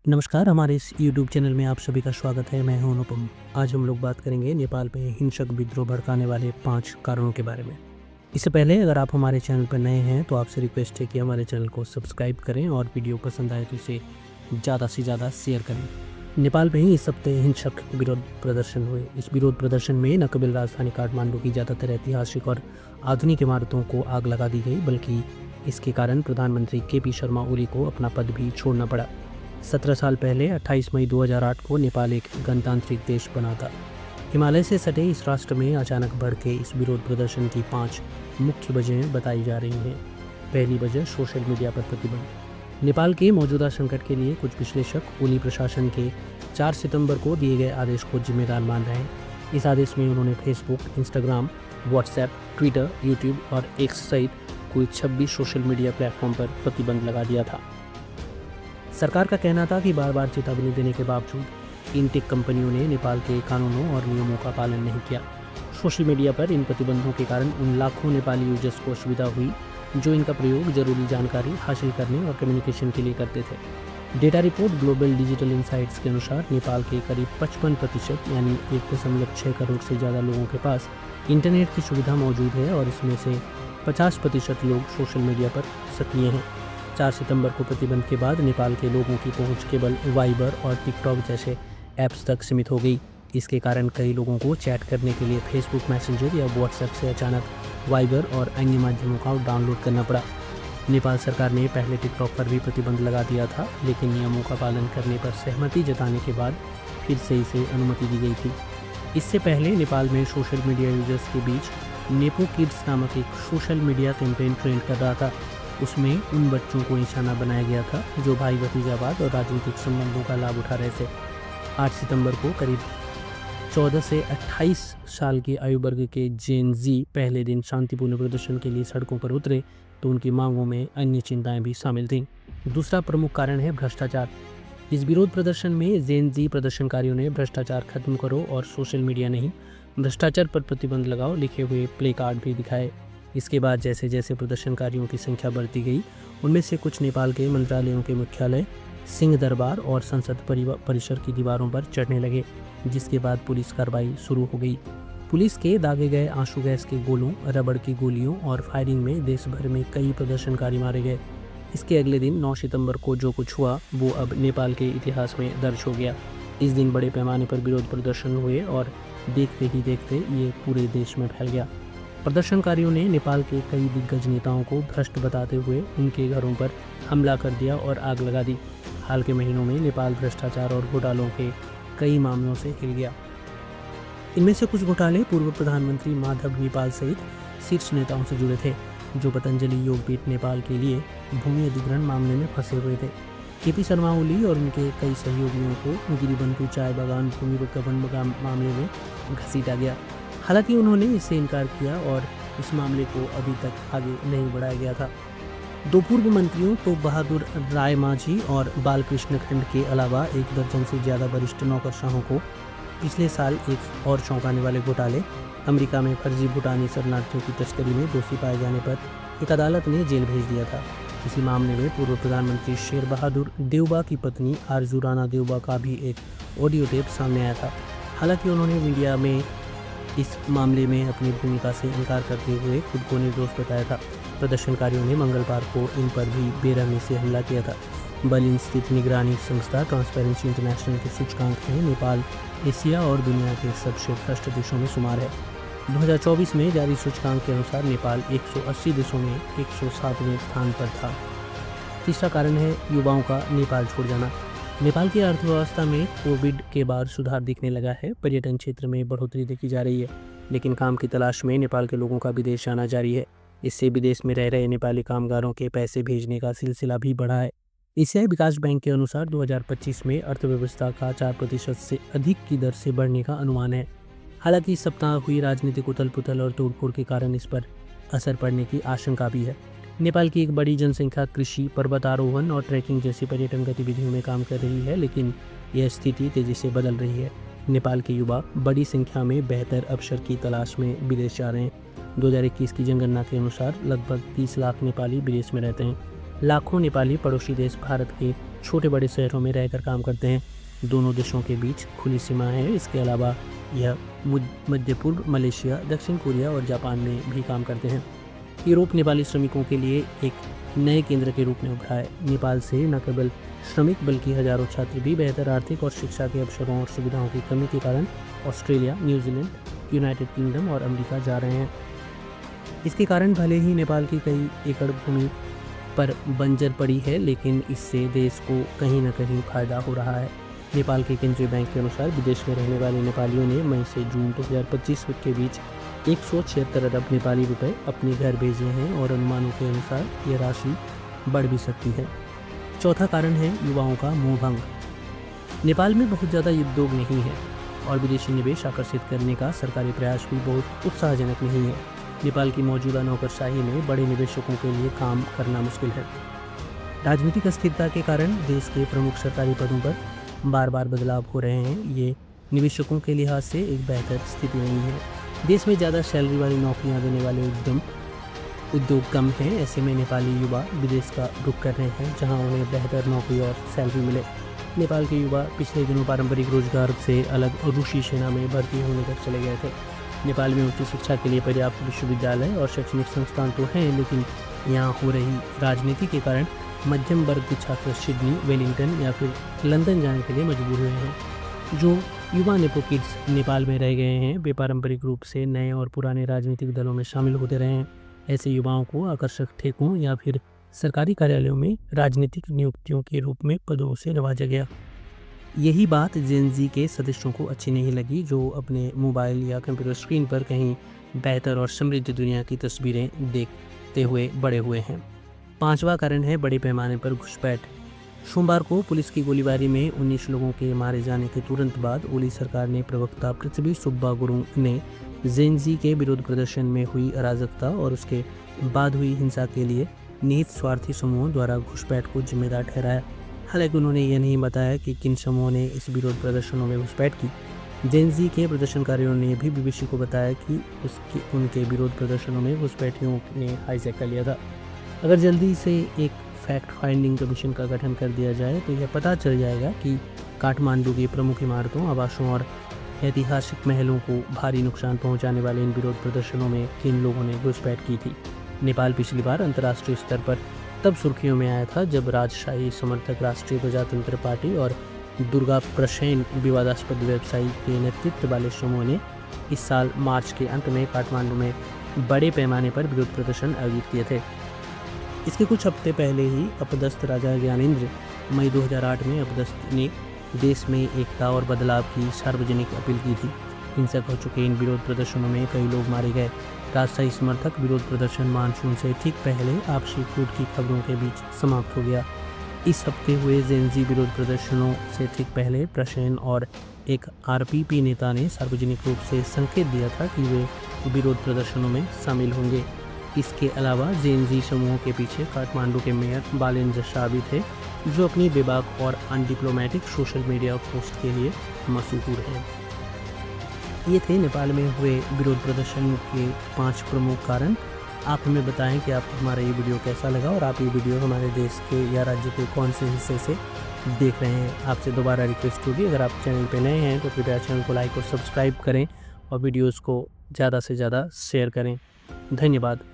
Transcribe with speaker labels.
Speaker 1: नमस्कार, हमारे इस यूट्यूब चैनल में आप सभी का स्वागत है। मैं हूं अनुपम। आज हम लोग बात करेंगे नेपाल में हिंसक विद्रोह भड़काने वाले 5 कारणों के बारे में। इससे पहले अगर आप हमारे चैनल पर नए हैं तो आपसे रिक्वेस्ट है कि हमारे चैनल को सब्सक्राइब करें और वीडियो पसंद आए तो इसे ज़्यादा से ज़्यादा शेयर करें। नेपाल में ही इस हफ्ते हिंसक विरोध प्रदर्शन हुए। इस विरोध प्रदर्शन में न केवल राजधानी काठमांडू की ज़्यादातर ऐतिहासिक और आधुनिक इमारतों को आग लगा दी गई, बल्कि इसके कारण प्रधानमंत्री केपी शर्मा ओली को अपना पद भी छोड़ना पड़ा। 17 साल पहले 28 मई 2008 को नेपाल एक गणतांत्रिक देश बना था। हिमालय से सटे इस राष्ट्र में अचानक भड़के इस विरोध प्रदर्शन की 5 मुख्य वजहें बताई जा रही हैं। पहली वजह सोशल मीडिया पर प्रतिबंध। नेपाल के मौजूदा संकट के लिए कुछ विश्लेषक ओली प्रशासन के 4 सितंबर को दिए गए आदेश को जिम्मेदार मान रहे हैं। इस आदेश में उन्होंने Facebook, Instagram, WhatsApp, Twitter, YouTube और एक्स सहित कुल 26 सोशल मीडिया प्लेटफॉर्म पर प्रतिबंध लगा दिया था। सरकार का कहना था कि बार बार चेतावनी देने के बावजूद इन टेक कंपनियों ने नेपाल के कानूनों और नियमों का पालन नहीं किया। सोशल मीडिया पर इन प्रतिबंधों के कारण उन लाखों नेपाली यूजर्स को असुविधा हुई जो इनका प्रयोग जरूरी जानकारी हासिल करने और कम्युनिकेशन के लिए करते थे। Data report global digital insights के अनुसार नेपाल के करीब 55% यानी 1.6 करोड़ से ज़्यादा लोगों के पास इंटरनेट की सुविधा मौजूद है और इसमें से 50% लोग सोशल मीडिया पर सक्रिय हैं। 4 सितंबर को प्रतिबंध के बाद नेपाल के लोगों की पहुंच केवल वाइबर और टिकटॉक जैसे ऐप्स तक सीमित हो गई। इसके कारण कई लोगों को चैट करने के लिए फेसबुक मैसेंजर या व्हाट्सएप से अचानक वाइबर और अन्य माध्यमों का डाउनलोड करना पड़ा। नेपाल सरकार ने पहले टिकटॉक पर भी प्रतिबंध लगा दिया था, लेकिन नियमों का पालन करने पर सहमति जताने के बाद फिर से इसे अनुमति दी गई थी। इससे पहले नेपाल में सोशल मीडिया यूजर्स के बीच नेपो किड्स नामक एक सोशल मीडिया कैंपेन ट्रेंड कर रहा था। उसमें उन बच्चों को निशाना बनाया गया था जो भाई भतीजावाद और राजनीतिक संबंधों का लाभ उठा रहे थे। 8 सितंबर को करीब 14 से 28 साल की आयु वर्ग के जेन जी पहले दिन शांतिपूर्ण प्रदर्शन के लिए सड़कों पर उतरे तो उनकी मांगों में अन्य चिंताएं भी शामिल थीं। दूसरा प्रमुख कारण है भ्रष्टाचार। इस विरोध प्रदर्शन में जेन जी प्रदर्शनकारियों ने भ्रष्टाचार खत्म करो और सोशल मीडिया नहीं, भ्रष्टाचार पर प्रतिबंध लगाओ लिखे हुए प्ले कार्ड भी दिखाए। इसके बाद जैसे जैसे प्रदर्शनकारियों की संख्या बढ़ती गई, उनमें से कुछ नेपाल के मंत्रालयों के मुख्यालय, सिंह दरबार और संसद परिसर की दीवारों पर चढ़ने लगे, जिसके बाद पुलिस कार्रवाई शुरू हो गई। पुलिस के दागे गए आंसू गैस के गोलों, रबड़ की गोलियों और फायरिंग में देश भर में कई प्रदर्शनकारी मारे गए। इसके अगले दिन 9 सितंबर को जो कुछ हुआ वो अब नेपाल के इतिहास में दर्ज हो गया। इस दिन बड़े पैमाने पर विरोध प्रदर्शन हुए और देखते ही देखते ये पूरे देश में फैल गया। प्रदर्शनकारियों ने नेपाल के कई दिग्गज नेताओं को भ्रष्ट बताते हुए उनके घरों पर हमला कर दिया और आग लगा दी। हाल के महीनों में नेपाल भ्रष्टाचार और घोटालों के कई मामलों से हिल गया। इनमें से कुछ घोटाले पूर्व प्रधानमंत्री माधव नेपाल सहित शीर्ष नेताओं से जुड़े थे, जो पतंजलि योगपीठ नेपाल के लिए भूमि अधिग्रहण मामले में फंसे हुए थे। केपी शर्मा ओली और उनके कई सहयोगियों को गिरिबंधु चाय बागान भूमि प्रबंधन मामले में घसीटा गया। हालांकि उन्होंने इससे इनकार किया और इस मामले को अभी तक आगे नहीं बढ़ाया गया था। 2 पूर्व मंत्रियों तो बहादुर राय माझी और बालकृष्ण खंड के अलावा 1 दर्जन से ज़्यादा वरिष्ठ नौकरशाहों को पिछले साल एक और चौंकाने वाले घोटाले, अमेरिका में फर्जी भूटानी शरणार्थियों की तस्करी में दोषी पाए जाने पर एक अदालत ने जेल भेज दिया था। इसी मामले में पूर्व प्रधानमंत्री शेर बहादुर देउबा की पत्नी आरजू राणा देउबा का भी एक ऑडियो टेप सामने आया था। हालांकि उन्होंने मीडिया में इस मामले में अपनी भूमिका से इनकार करते हुए खुद को निर्दोष बताया था। प्रदर्शनकारियों ने मंगलवार को इन पर भी बेरहमी से हमला किया था। बर्लिन स्थित निगरानी संस्था ट्रांसपेरेंसी इंटरनेशनल के सूचकांक में नेपाल एशिया और दुनिया के सबसे भ्रष्ट देशों में शुमार है। 2024 में जारी सूचकांक के अनुसार नेपाल 180 देशों में 107वें स्थान पर था। तीसरा कारण है युवाओं का नेपाल छोड़ जाना। नेपाल की अर्थव्यवस्था में कोविड के बाद सुधार दिखने लगा है। पर्यटन क्षेत्र में बढ़ोतरी देखी जा रही है, लेकिन काम की तलाश में नेपाल के लोगों का विदेश जाना जारी है। इससे विदेश में रह रहे नेपाली कामगारों के पैसे भेजने का सिलसिला भी बढ़ा है। एशियाई विकास बैंक के अनुसार 2025 में अर्थव्यवस्था का 4% से अधिक की दर से बढ़ने का अनुमान है। हालांकि इस सप्ताह हुई राजनीतिक उथल पुथल और तोड़फोड़ के कारण इस पर असर पड़ने की आशंका भी है। नेपाल की एक बड़ी जनसंख्या कृषि, पर्वतारोहण और ट्रैकिंग जैसी पर्यटन गतिविधियों में काम कर रही है, लेकिन यह स्थिति तेजी से बदल रही है। नेपाल के युवा बड़ी संख्या में बेहतर अवसर की तलाश में विदेश जा रहे हैं। 2021 की जनगणना के अनुसार लगभग 30 लाख नेपाली विदेश में रहते हैं। लाखों नेपाली पड़ोसी देश भारत के छोटे बड़े शहरों में रहकर काम करते हैं। दोनों देशों के बीच खुली सीमा है। इसके अलावा यह मध्य पूर्व, मलेशिया, दक्षिण कोरिया और जापान में भी काम करते हैं। यूरोप नेपाली श्रमिकों के लिए एक नए केंद्र के रूप में उभरा है। नेपाल से न केवल श्रमिक बल्कि हजारों छात्र भी बेहतर आर्थिक और शिक्षा के अवसरों और सुविधाओं की कमी के कारण ऑस्ट्रेलिया, न्यूजीलैंड, यूनाइटेड किंगडम और अमेरिका जा रहे हैं। इसके कारण भले ही नेपाल की कई एकड़ भूमि पर बंजर पड़ी है, लेकिन इससे देश को कहीं न कहीं फायदा हो रहा है। नेपाल के केंद्रीय बैंक के अनुसार विदेश में रहने वाले नेपालियों ने मई से जून 2025 के बीच 176 अरब नेपाली रुपए अपने घर भेजे हैं और अनुमानों के अनुसार यह राशि बढ़ भी सकती है। चौथा कारण है युवाओं का मोहभंग। नेपाल में बहुत ज़्यादा उद्योग नहीं है और विदेशी निवेश आकर्षित करने का सरकारी प्रयास भी बहुत उत्साहजनक नहीं है। नेपाल की मौजूदा नौकरशाही में बड़े निवेशकों के लिए काम करना मुश्किल है। राजनीतिक अस्थिरता के कारण देश के प्रमुख सरकारी पदों पर बार बार बदलाव हो रहे हैं। ये निवेशकों के लिहाज से एक बेहतर स्थिति नहीं है। देश में ज़्यादा सैलरी वाली नौकरियां देने वाले उद्योग कम हैं। ऐसे में नेपाली युवा विदेश का रुख कर रहे हैं, जहां उन्हें बेहतर नौकरी और सैलरी मिले। नेपाल के युवा पिछले दिनों पारंपरिक रोजगार से अलग रूसी सेना में भर्ती होने तक चले गए थे। नेपाल में उच्च शिक्षा के लिए पर्याप्त विश्वविद्यालय और शैक्षणिक संस्थान तो हैं, लेकिन यहाँ हो रही राजनीति के कारण मध्यम वर्ग के छात्र सिडनी, वेलिंगटन या फिर लंदन जाने के लिए मजबूर हुए हैं। जो युवा नेपो किड्स नेपाल में रह गए हैं, वे पारंपरिक रूप से नए और पुराने राजनीतिक दलों में शामिल होते रहे हैं। ऐसे युवाओं को आकर्षक ठेकों या फिर सरकारी कार्यालयों में राजनीतिक नियुक्तियों के रूप में पदों से नवाजा गया। यही बात जेन ज़ी के सदस्यों को अच्छी नहीं लगी, जो अपने मोबाइल या कंप्यूटर स्क्रीन पर कहीं बेहतर और समृद्ध दुनिया की तस्वीरें देखते हुए बड़े हुए हैं। पांचवा कारण है बड़े पैमाने पर घुसपैठ। सोमवार को पुलिस की गोलीबारी में 19 लोगों के मारे जाने के तुरंत बाद ओली सरकार ने प्रवक्ता पृथ्वी सुब्बा गुरुङ ने जेन ज़ी के विरोध प्रदर्शन में हुई अराजकता और उसके बाद हुई हिंसा के लिए निहित स्वार्थी समूहों द्वारा घुसपैठ को जिम्मेदार ठहराया। हालांकि उन्होंने यह नहीं बताया कि किन समूहों ने इस विरोध प्रदर्शनों में घुसपैठ की। जेन ज़ी के प्रदर्शनकारियों ने भी बीबीसी को बताया कि उनके विरोध प्रदर्शनों में घुसपैठियों ने हाईजैक कर लिया था। अगर जल्दी से एक फैक्ट फाइंडिंग कमीशन का गठन कर दिया जाए तो यह पता चल जाएगा कि काठमांडू की प्रमुख इमारतों, आवासों और ऐतिहासिक महलों को भारी नुकसान पहुंचाने वाले इन विरोध प्रदर्शनों में किन लोगों ने घुसपैठ की थी। नेपाल पिछली बार अंतर्राष्ट्रीय स्तर पर तब सुर्खियों में आया था जब राजशाही समर्थक राष्ट्रीय प्रजातंत्र पार्टी और दुर्गा प्रसेन विवादास्पद व्यवसायी के नेतृत्व वाले समूह ने इस साल मार्च के अंत में काठमांडू में बड़े पैमाने पर विरोध प्रदर्शन आयोजित किए थे। इसके कुछ हफ्ते पहले ही अपदस्थ राजा ज्ञानेंद्र मई 2008 में अपदस्थ ने देश में एकता और बदलाव की सार्वजनिक अपील की थी। हिंसक हो चुके इन विरोध प्रदर्शनों में कई लोग मारे गए। राजशाही समर्थक विरोध प्रदर्शन मानसून से ठीक पहले आपसी कूट की खबरों के बीच समाप्त हो गया। इस हफ्ते हुए जेन ज़ी विरोध प्रदर्शनों से ठीक पहले प्रसेन और एक आरपीपी नेता ने सार्वजनिक रूप से संकेत दिया था कि वे विरोध प्रदर्शनों में शामिल होंगे। इसके अलावा जेन ज़ी समूहों के पीछे काठमांडू के मेयर बालेन्द्र शाह भी थे, जो अपनी बेबाक और अनडिप्लोमेटिक सोशल मीडिया पोस्ट के लिए मशहूर हैं। ये थे नेपाल में हुए विरोध प्रदर्शन के 5 प्रमुख कारण। आप हमें बताएं कि आपको हमारा ये वीडियो कैसा लगा और आप ये वीडियो हमारे देश के या राज्य के कौन से हिस्से से देख रहे हैं। आपसे दोबारा रिक्वेस्ट होगी, अगर आप चैनल पर नए हैं तो कृपया चैनल को लाइक और सब्सक्राइब करें और वीडियोज़ को ज़्यादा से ज़्यादा शेयर करें। धन्यवाद।